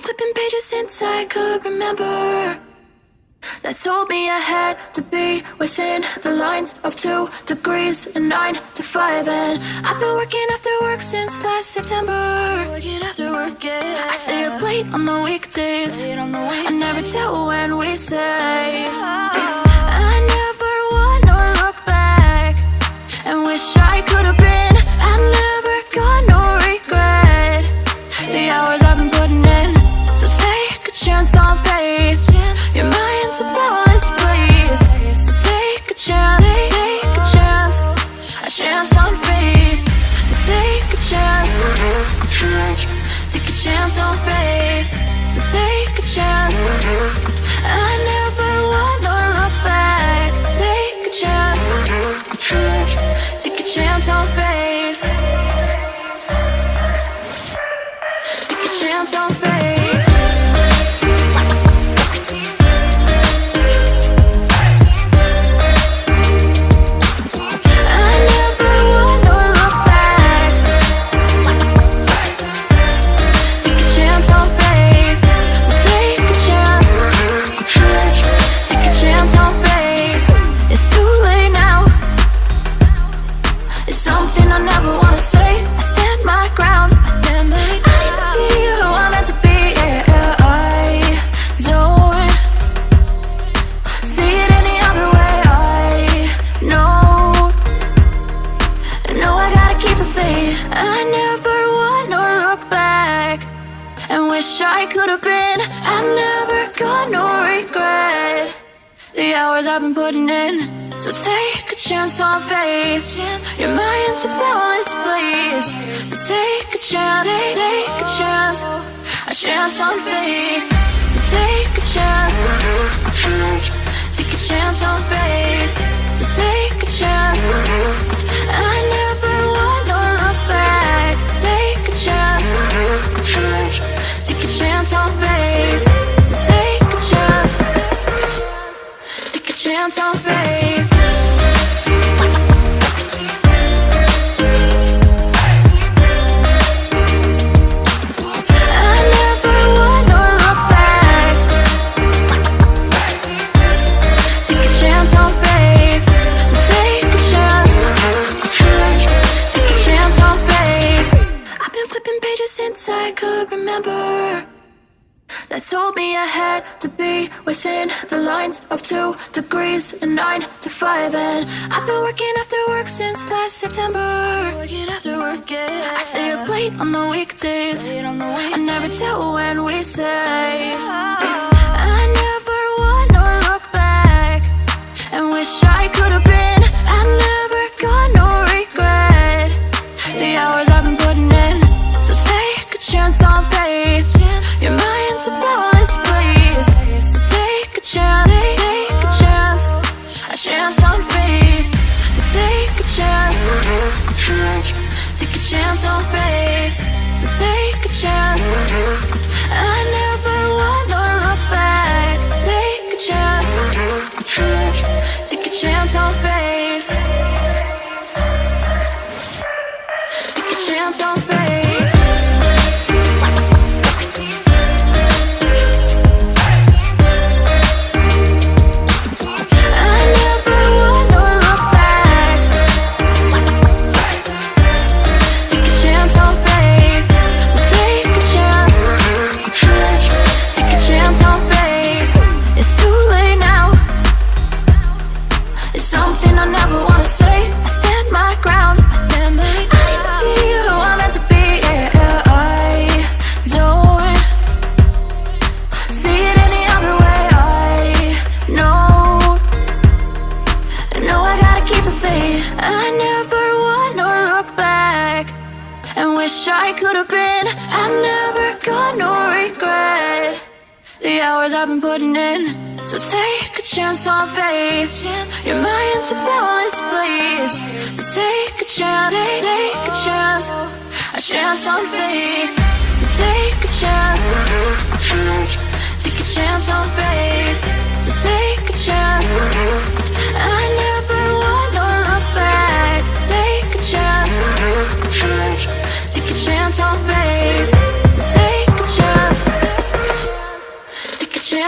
flipping pages since I could remember, that told me I had to be within the lines of 2 degrees and 9 to 5. And I've been working after work since last September. Working after work, yeah. I stay up late on the weekdays. I never tell when we say. I never wanna look back and wish I could have been. I've never got no regret. The hours I've been putting in, so take a chance on faith. Your mind's a boundless place. So take a chance, take a chance, a chance on faith. So take a chance, take a chance on faith. So take a chance. I never wanna look back. Take a chance, take a chance on faith. Take a chance on faith. I could have been. I've never got no regret. The hours I've been putting in, so take a chance on faith. Your mind's a boundless place. So take a chance, take a chance, a chance on faith. So take a chance, take a chance on faith. So take a chance. I never wanna look back. Take a chance, take a chance on faith. So take a chance, take a chance on faith. I never wanna look back. Take a chance on faith. So take a chance, take a chance on faith. I've been flipping pages since I could remember, that told me I had to be within the lines of 2 degrees and 9 to 5. And I've been working after work since last September. Working after work, yeah. I stay up late on the weekdays. I never tell when we say. I never wanna look back and wish I could have been. I've never got no regret. The hours I've been putting in, so take a chance on faith. Your mind's a boundless place. So take a chance, take a chance, a chance on faith. So take a chance, take a chance on faith. So take a chance. I never wanna look back. Take a chance, take a chance on faith. Take a chance on faith. I never wanna look back and wish I could have been. I've never got no regret. The hours I've been putting in, so take a chance on faith. Your mind's a boundless place. So take a chance, take a chance, a chance on faith. So take a chance, take a chance on faith. So take a chance. I never wanna look back. Take a chance, take a chance on faith. So take a chance.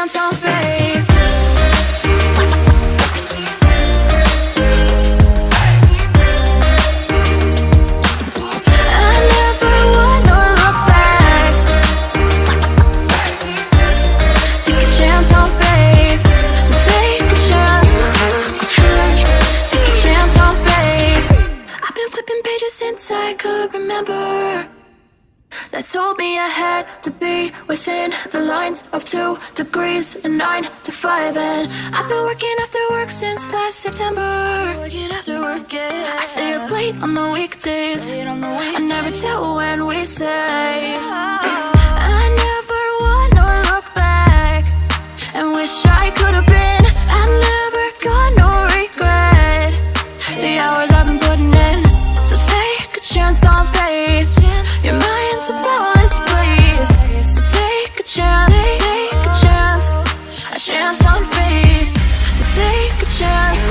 chance on faith. I never wanna look back. Take a chance on faith. So take a chance. Take a chance on faith. I've been flipping pages since I could remember. That told me I had to be within the lines of 2 degrees and 9 to 5. And I've been working after work since last September. Working after work, yeah. I stay up late on the weekdays. I never tell when we say. I never wanna look back and wish I could have been. I've never got no regret. The hours I've been putting in. So take a chance on faith. Your mind's a bonus, please. So take a chance, take a chance. A chance on faith. So take a chance.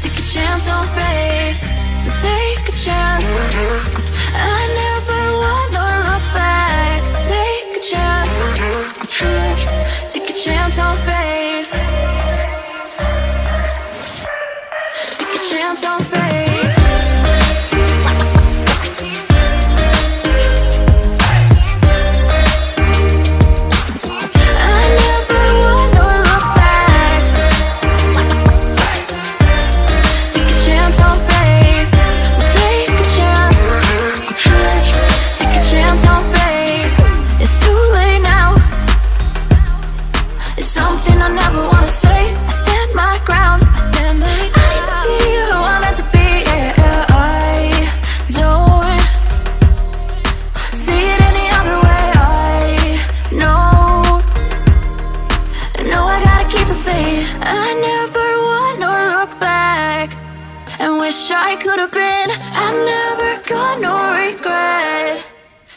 Take a chance on faith. So take a chance. I never wanna look back. Take a chance. Take a chance on faith. Take a chance on faith. I never wanna look back and wish I could have been. I've never got no regret.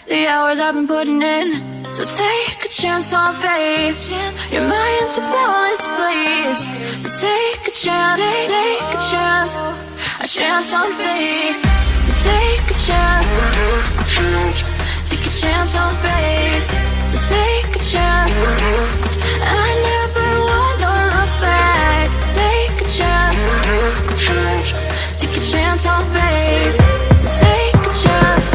The hours I've been putting in. So take a chance on faith. Your mind's a bonus, please. So take a chance, take a chance. A chance on faith. So take a chance. Take a chance on faith. So take a chance. I never wanna look back. Take a chance. Take a chance on faith. So take a chance.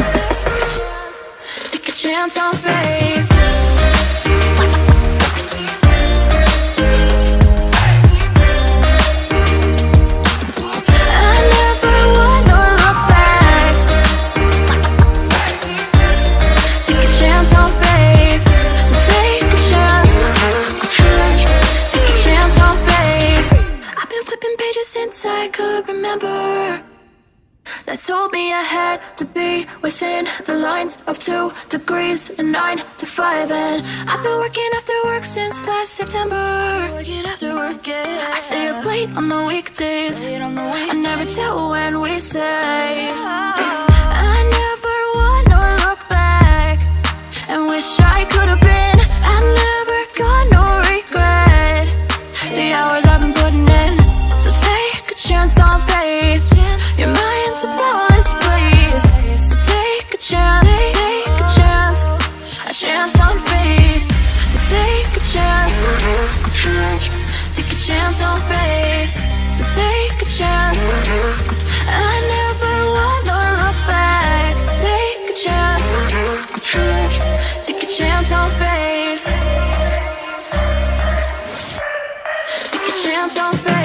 Take a chance on faith. I never wanna look back. Take a chance on faith. So take a chance. Take a chance on faith. I've been flipping pages since I could remember. That told me I had to be within the lines of 2 degrees and 9 to 5. And I've been working after work since last September. Working after work, yeah. I stay up late on the weekdays. I never tell when we say. I never wanna look back and wish I could have been. I've never got no regret. The hours I've been putting in. So take a chance on faith. Your mind's a bonus, please. So take a chance, take a chance. A chance on faith. So take a chance. Take a chance on faith. So take a chance. I never wanna look back. Take a chance. Take a chance on faith. Take a chance on faith.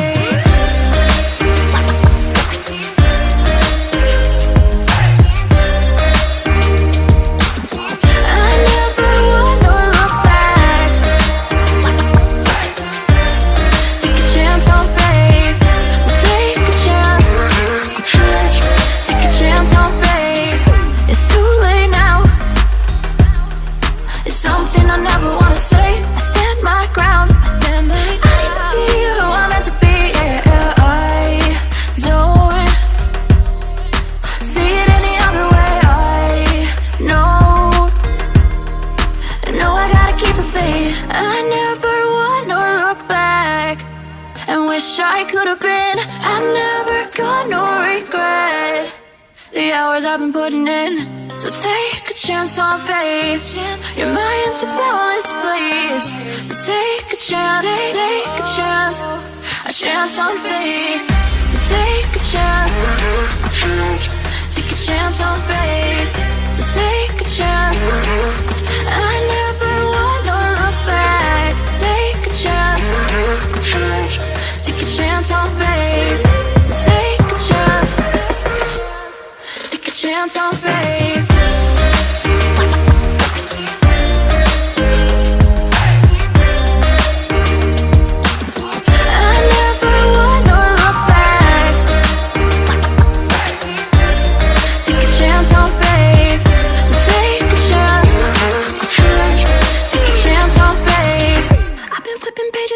I never wanna look back and wish I could have been. I've never got no regret. The hours I've been putting in. So take a chance on faith. Your mind's a bonus, please. face. So take a chance, take a chance on faith. So take a chance, take a chance on faith. So take a chance. I never wanna look back. Take a chance, take a chance on faith. So take a chance, take a chance on faith.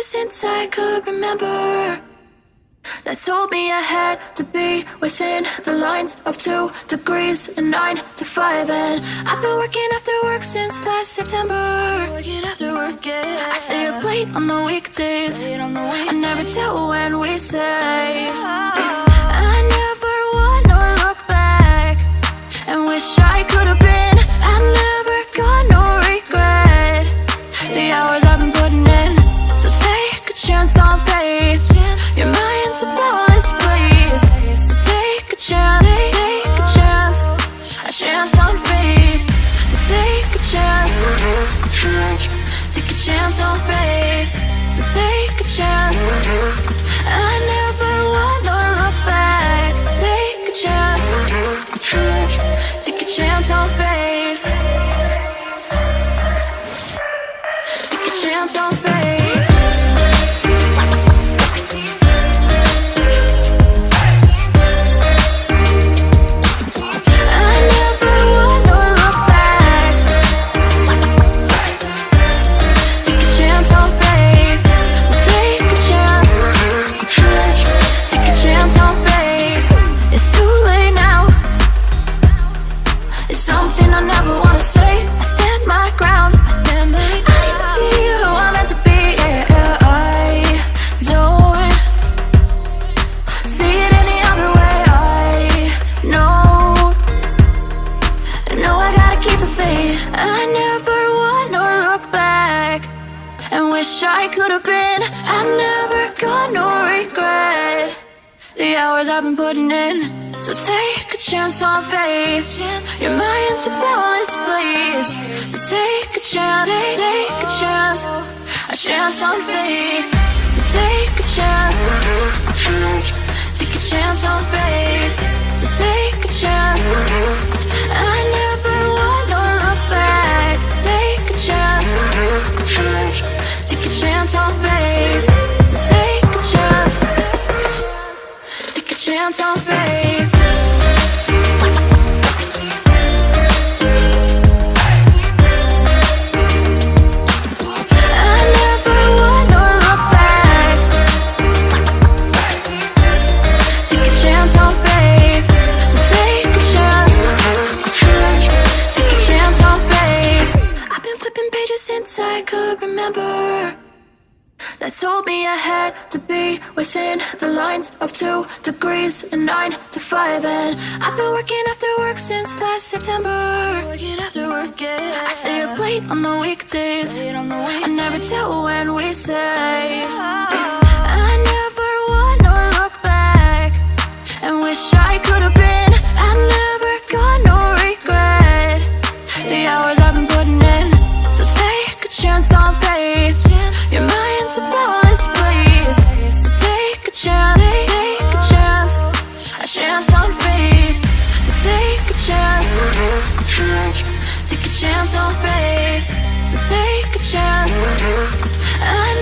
Since I could remember, that told me I had to be within the lines of 2 degrees and 9 to 5. And I've been working after work since last September. Working after work, yeah. I stay up late on the weekdays. I never tell when we say. I never wanna look back and wish I could have been. I'm never gonna regret the hours I've been putting in. So take a chance on faith. Your mind's a boundless place. So take a chance, take a chance on faith. So take a chance, take a chance on faith. So take a chance. I never wanna look back. Take a chance, take a chance on faith. Take a chance on faith. I never wanna look back and wish I could have been. I'm never gonna regret the hours I've been putting in. So take a chance on faith. Your mind's a boundless place. So take a chance, take a chance on faith. So take a chance, take a chance on faith. So take a chance. I never wanna look back. Take a chance, take a chance on faith. So take a chance, take a chance on faith. I never wanna look back. Take a chance on faith. So take a chance, take a chance on faith. I've been flipping pages since I could remember. That told me I had to be within the lines of 2 degrees and 9 to 5. And I've been working after work since last September. Working after work, yeah. I stay up late on the weekdays. I never tell when we say. I never wanna look back and wish I could have been. I'm never gonna regret the hours I've been putting in. So take a chance on faith. Your mind's a boundless place. So take a chance, take a chance on faith. So take a chance, take a chance on faith. So take a chance. I